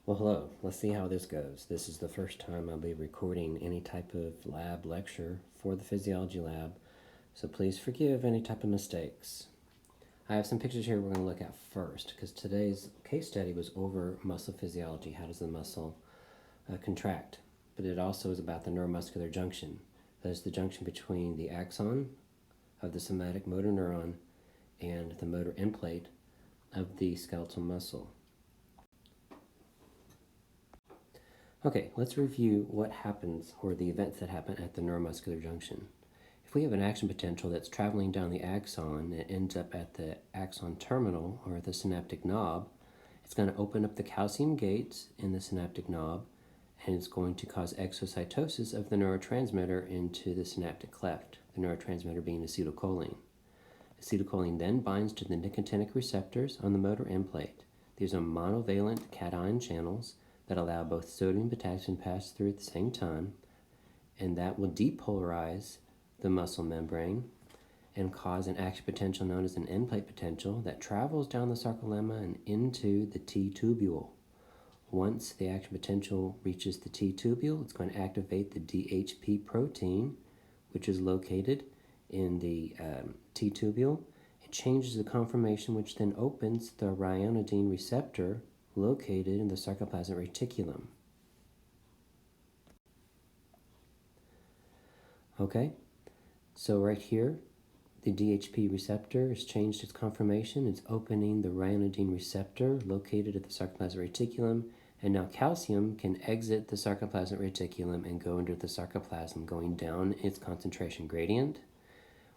Well, hello. Let's see how this goes. This is the first time I'll be recording any type of lab lecture for the physiology lab, so please forgive any type of mistakes. I have some pictures here we're going to look at first, because today's case study was over muscle physiology. How does the muscle contract? But it also is about the neuromuscular junction. That is the junction between the axon of the somatic motor neuron and the motor end plate of the skeletal muscle. Okay, let's review what happens, or the events that happen at the neuromuscular junction. If we have an action potential that's traveling down the axon and ends up at the axon terminal, or the synaptic knob, it's going to open up the calcium gates in the synaptic knob, and it's going to cause exocytosis of the neurotransmitter into the synaptic cleft, the neurotransmitter being acetylcholine. Acetylcholine then binds to the nicotinic receptors on the motor end plate. These are monovalent cation channels that allow both sodium and potassium to pass through at the same time, and that will depolarize the muscle membrane and cause an action potential known as an end plate potential that travels down the sarcolemma and into the T-tubule. Once the action potential reaches the T-tubule, it's going to activate the DHP protein, which is located in the T-tubule. It changes the conformation, which then opens the ryanodine receptor located in the sarcoplasmic reticulum. Okay, so right here, the DHP receptor has changed its conformation. It's opening the ryanodine receptor located at the sarcoplasmic reticulum, and now calcium can exit the sarcoplasmic reticulum and go into the sarcoplasm, going down its concentration gradient,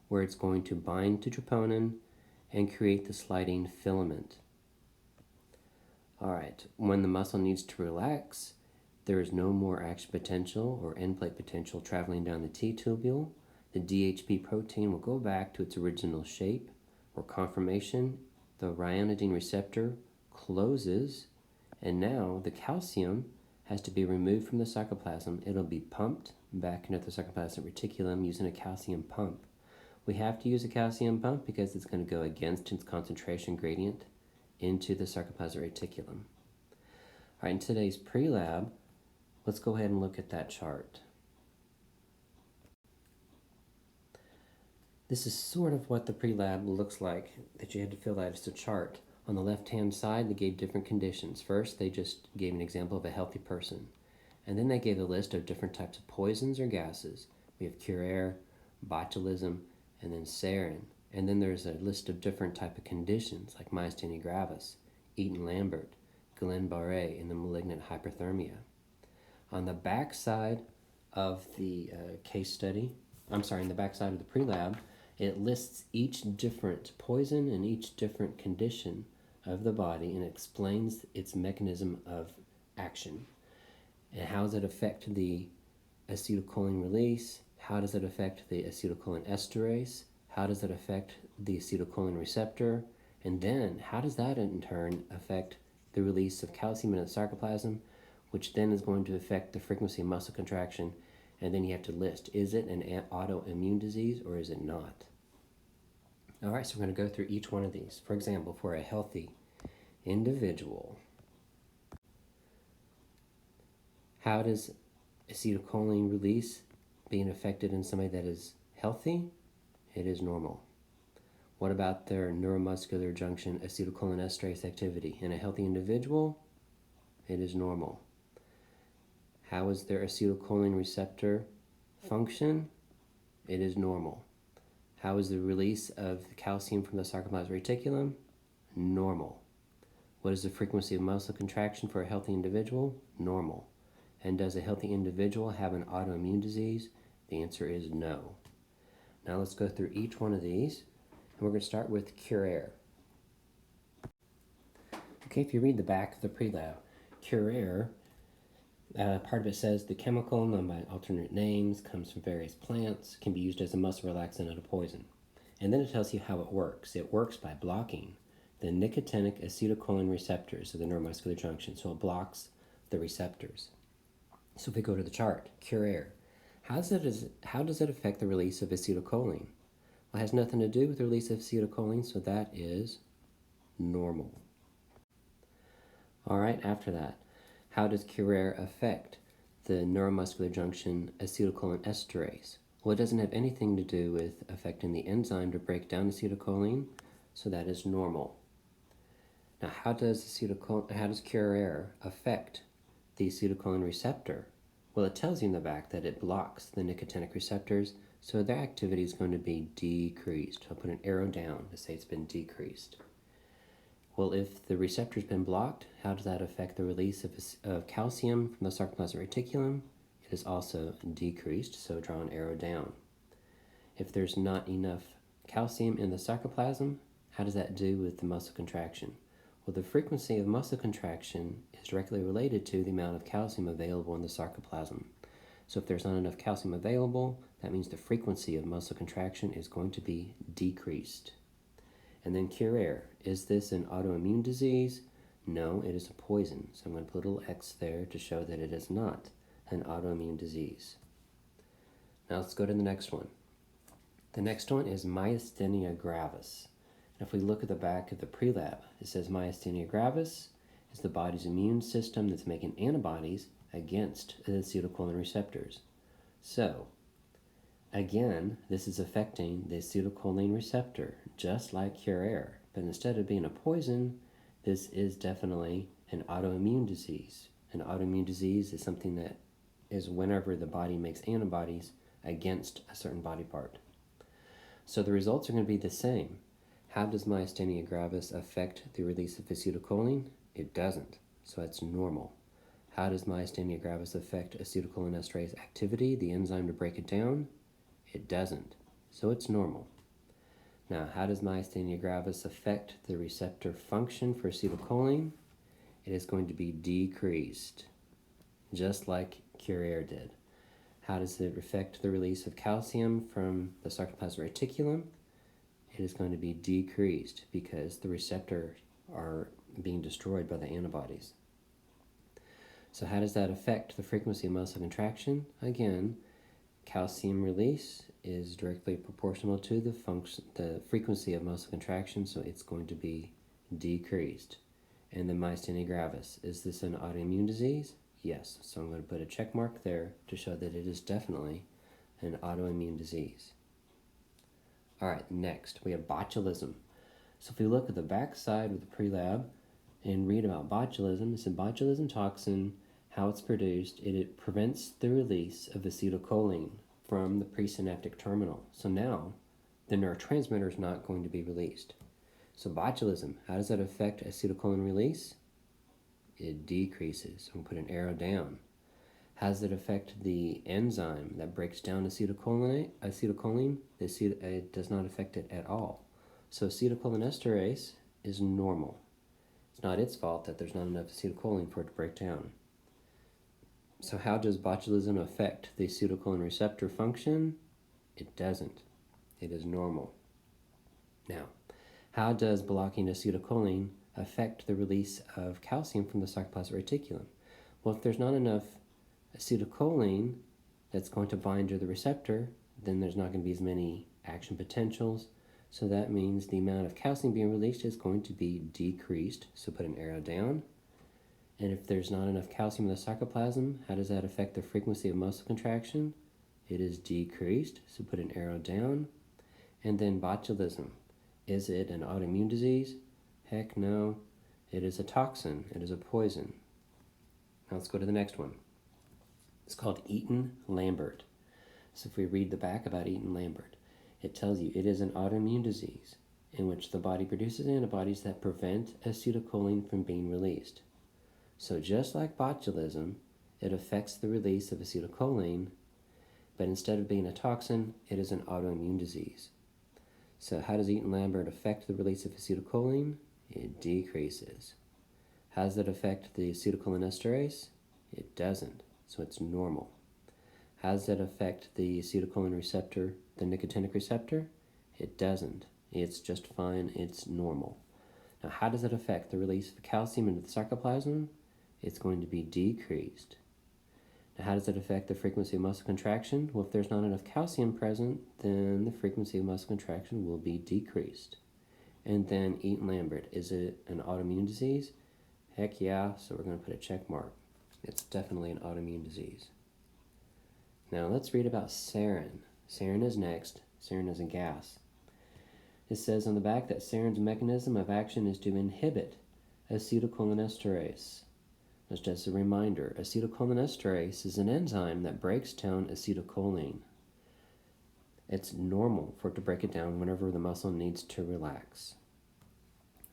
where it's going to bind to troponin and create the sliding filament. All right, when the muscle needs to relax, there is no more action potential or end plate potential traveling down the T-tubule. The DHP protein will go back to its original shape or conformation. The ryanodine receptor closes, and now the calcium has to be removed from the sarcoplasm. It'll be pumped back into the sarcoplasmic reticulum using a calcium pump. We have to use a calcium pump because it's going to go against its concentration gradient into the sarcoplasmic reticulum. All right, in today's pre-lab, let's go ahead and look at that chart. This is sort of what the pre-lab looks like that you had to fill out as a chart. On the left-hand side, they gave different conditions. First, they just gave an example of a healthy person. And then they gave a list of different types of poisons or gases. We have curare, botulism, and then sarin. And then there's a list of different type of conditions like myasthenia gravis, Eaton-Lambert, Guillain-Barré, and the malignant hyperthermia. On the back side of the in the back side of the pre-lab, it lists each different poison and each different condition of the body and explains its mechanism of action. And how does it affect the acetylcholine release? How does it affect the acetylcholine esterase? How does it affect the acetylcholine receptor? And then how does that in turn affect the release of calcium in the sarcoplasm, which then is going to affect the frequency of muscle contraction? And then you have to list, is it an autoimmune disease or is it not? All right, so we're going to go through each one of these. For example, for a healthy individual, how does acetylcholine release being affected in somebody that is healthy? It is normal. What about their neuromuscular junction acetylcholine esterase activity? In a healthy individual, it is normal. How is their acetylcholine receptor function? It is normal. How is the release of the calcium from the sarcoplasmic reticulum? Normal. What is the frequency of muscle contraction for a healthy individual? Normal. And does a healthy individual have an autoimmune disease? The answer is no. Now let's go through each one of these, and we're going to start with curare. Okay, if you read the back of the pre-lab, curare, part of it says the chemical, known by alternate names, comes from various plants, can be used as a muscle relaxant and a poison. And then it tells you how it works. It works by blocking the nicotinic acetylcholine receptors of the neuromuscular junction, so it blocks the receptors. So if we go to the chart, curare, how does it affect the release of acetylcholine? Well, it has nothing to do with the release of acetylcholine, so that is normal. All right, after that, How does curare affect the neuromuscular junction acetylcholinesterase? Well, it doesn't have anything to do with affecting the enzyme to break down acetylcholine, so that is normal. Now, how does curare affect the acetylcholine receptor? Well, it tells you in the back that it blocks the nicotinic receptors, so their activity is going to be decreased. I'll put an arrow down to say it's been decreased. Well, if the receptor's been blocked, how does that affect the release of calcium from the sarcoplasmic reticulum? It is also decreased, so draw an arrow down. If there's not enough calcium in the sarcoplasm, how does that do with the muscle contraction? Well, the frequency of muscle contraction is directly related to the amount of calcium available in the sarcoplasm. So if there's not enough calcium available, that means the frequency of muscle contraction is going to be decreased. And then curare. Is this an autoimmune disease? No, it is a poison. So I'm going to put a little X there to show that it is not an autoimmune disease. Now let's go to the next one. The next one is myasthenia gravis. And if we look at the back of the pre-lab, it says myasthenia gravis is the body's immune system that's making antibodies against the acetylcholine receptors. So, again, this is affecting the acetylcholine receptor, just like curare. But instead of being a poison, this is definitely an autoimmune disease. An autoimmune disease is something that is whenever the body makes antibodies against a certain body part. So the results are going to be the same. How does myasthenia gravis affect the release of acetylcholine? It doesn't, so it's normal. How does myasthenia gravis affect acetylcholinesterase activity, the enzyme to break it down? It doesn't, so it's normal. Now, how does myasthenia gravis affect the receptor function for acetylcholine? It is going to be decreased, just like curare did. How does it affect the release of calcium from the sarcoplasmic reticulum? It is going to be decreased because the receptors are being destroyed by the antibodies. So how does that affect the frequency of muscle contraction? Again, calcium release is directly proportional to the frequency of muscle contraction, so it's going to be decreased. And the myasthenia gravis, is this an autoimmune disease? Yes, so I'm going to put a check mark there to show that it is definitely an autoimmune disease. All right, next we have botulism. So if we look at the back side of the pre-lab and read about botulism, it's a botulism toxin, how it's produced. It prevents the release of acetylcholine from the presynaptic terminal. So now the neurotransmitter is not going to be released. So botulism, how does that affect acetylcholine release? It decreases. So we'll put an arrow down. How does it affect the enzyme that breaks down acetylcholine? It does not affect it at all. So acetylcholinesterase is normal. It's not its fault that there's not enough acetylcholine for it to break down. So how does botulism affect the acetylcholine receptor function? It doesn't. It is normal. Now, how does blocking acetylcholine affect the release of calcium from the sarcoplasmic reticulum? Well, if there's not enough acetylcholine that's going to bind to the receptor, then there's not going to be as many action potentials. So that means the amount of calcium being released is going to be decreased. So put an arrow down. And if there's not enough calcium in the sarcoplasm, how does that affect the frequency of muscle contraction? It is decreased, so put an arrow down. And then botulism. Is it an autoimmune disease? Heck no. It is a toxin. It is a poison. Now let's go to the next one. It's called Eaton-Lambert. So if we read the back about Eaton-Lambert, it tells you it is an autoimmune disease in which the body produces antibodies that prevent acetylcholine from being released. So just like botulism, it affects the release of acetylcholine, but instead of being a toxin, it is an autoimmune disease. So how does Eaton-Lambert affect the release of acetylcholine? It decreases. How does it affect the acetylcholinesterase? It doesn't, so it's normal. How does it affect the acetylcholine receptor, the nicotinic receptor? It doesn't. It's just fine, it's normal. Now how does it affect the release of calcium into the sarcoplasm? It's going to be decreased. Now, how does it affect the frequency of muscle contraction? Well, if there's not enough calcium present, then the frequency of muscle contraction will be decreased. And then Eaton-Lambert, is it an autoimmune disease? Heck yeah, so we're going to put a check mark. It's definitely an autoimmune disease. Now let's read about sarin. Sarin is next. Sarin is a gas. It says on the back that sarin's mechanism of action is to inhibit acetylcholinesterase. Just as a reminder, acetylcholinesterase is an enzyme that breaks down acetylcholine. It's normal for it to break it down whenever the muscle needs to relax.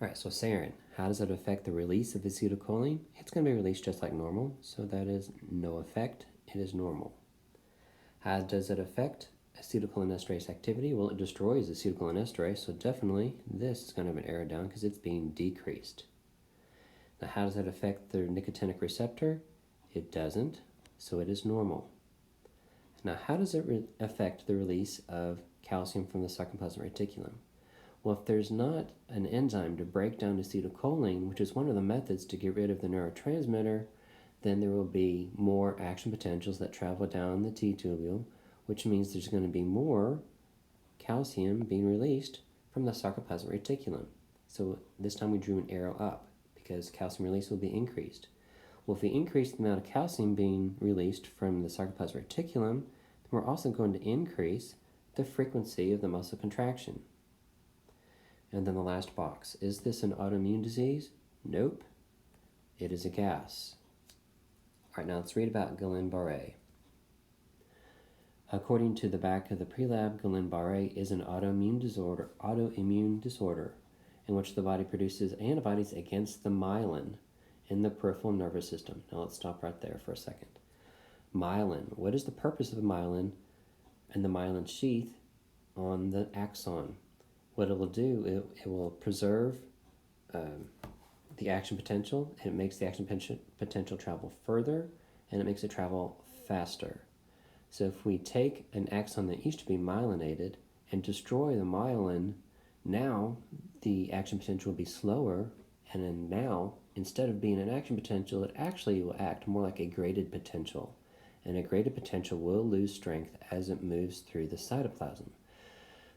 All right, so sarin, how does it affect the release of acetylcholine? It's going to be released just like normal, so that is no effect. It is normal. How does it affect acetylcholinesterase activity? Well, it destroys acetylcholinesterase, so definitely this is going to have an arrow down because it's being decreased. Now, how does it affect the nicotinic receptor? It doesn't, so it is normal. Now, how does it affect the release of calcium from the sarcoplasmic reticulum? Well, if there's not an enzyme to break down acetylcholine, which is one of the methods to get rid of the neurotransmitter, then there will be more action potentials that travel down the T-tubule, which means there's going to be more calcium being released from the sarcoplasmic reticulum. So this time we drew an arrow up because calcium release will be increased. Well, if we increase the amount of calcium being released from the sarcoplasmic reticulum, then we're also going to increase the frequency of the muscle contraction. And then the last box, is this an autoimmune disease? Nope, it is a gas. All right, now let's read about Guillain-Barré. According to the back of the pre-lab, Guillain-Barré is an autoimmune disorder in which the body produces antibodies against the myelin in the peripheral nervous system. Now let's stop right there for a second. Myelin, what is the purpose of the myelin and the myelin sheath on the axon? What it will do, it will preserve the action potential, and it makes the action potential travel further, and it makes it travel faster. So if we take an axon that used to be myelinated and destroy the myelin, now the action potential will be slower, and then now, instead of being an action potential, it actually will act more like a graded potential. And a graded potential will lose strength as it moves through the cytoplasm.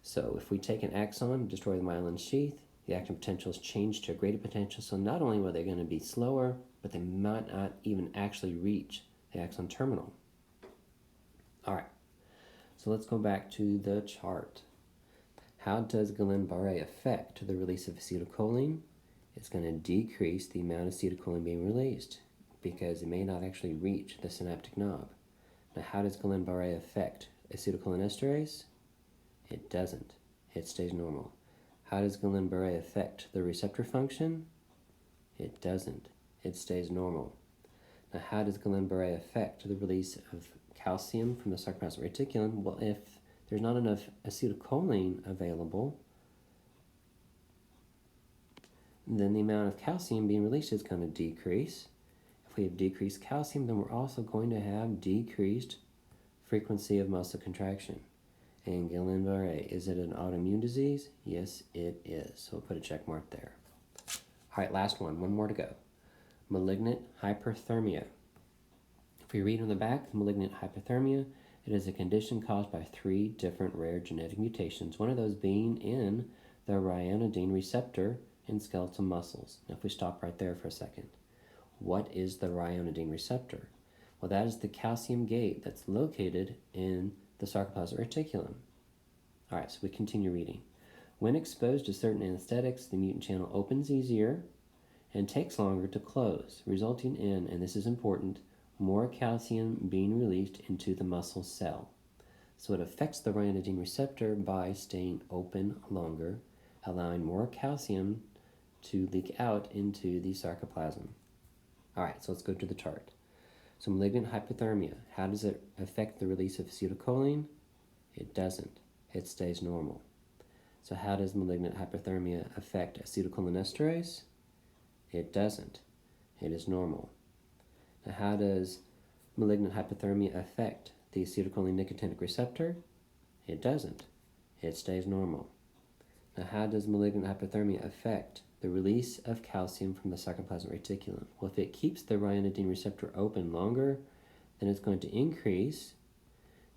So if we take an axon and destroy the myelin sheath, the action potential is changed to a graded potential, so not only are they going to be slower, but they might not even actually reach the axon terminal. All right, so let's go back to the chart. How does Guillain-Barré affect the release of acetylcholine? It's going to decrease the amount of acetylcholine being released because it may not actually reach the synaptic knob. Now, how does Guillain-Barré affect acetylcholinesterase? It doesn't. It stays normal. How does Guillain-Barré affect the receptor function? It doesn't. It stays normal. Now, how does Guillain-Barré affect the release of calcium from the sarcoplasmic reticulum? Well, if there's not enough acetylcholine available, then the amount of calcium being released is going to decrease. If we have decreased calcium, then we're also going to have decreased frequency of muscle contraction. And Guillain-Barré, is it an autoimmune disease? Yes, it is. So we'll put a check mark there. All right, last one more to go. Malignant hyperthermia. If we read on the back, malignant hyperthermia, it is a condition caused by 3 different rare genetic mutations, one of those being in the ryanodine receptor in skeletal muscles. Now, if we stop right there for a second, what is the ryanodine receptor? Well, that is the calcium gate that's located in the sarcoplasmic reticulum. All right, so we continue reading. When exposed to certain anesthetics, the mutant channel opens easier and takes longer to close, resulting in, and this is important, more calcium being released into the muscle cell. So it affects the ryanodine receptor by staying open longer, allowing more calcium to leak out into the sarcoplasm. All right, so let's go to the chart. So malignant hyperthermia, how does it affect the release of acetylcholine? It doesn't. It stays normal. So how does malignant hyperthermia affect acetylcholinesterase? It doesn't. It is normal. Now, how does malignant hyperthermia affect the acetylcholine nicotinic receptor? It doesn't. It stays normal. Now, how does malignant hyperthermia affect the release of calcium from the sarcoplasmic reticulum? Well, if it keeps the ryanodine receptor open longer, then it's going to increase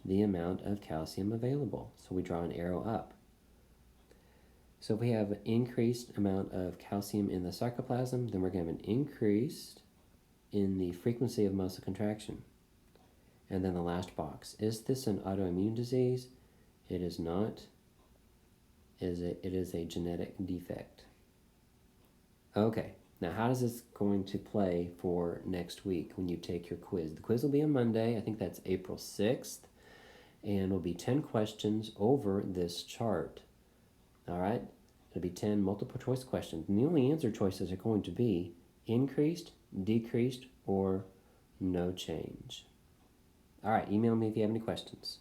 the amount of calcium available. So we draw an arrow up. So if we have an increased amount of calcium in the sarcoplasm, then we're going to have an increased in the frequency of muscle contraction. And then the last box. Is this an autoimmune disease? It is not. It is a genetic defect. Okay, now how is this going to play for next week when you take your quiz? The quiz will be on Monday. I think that's April 6th. And it'll be 10 questions over this chart. All right? It'll be 10 multiple choice questions. And the only answer choices are going to be increased, decreased, or no change. All right, email me if you have any questions.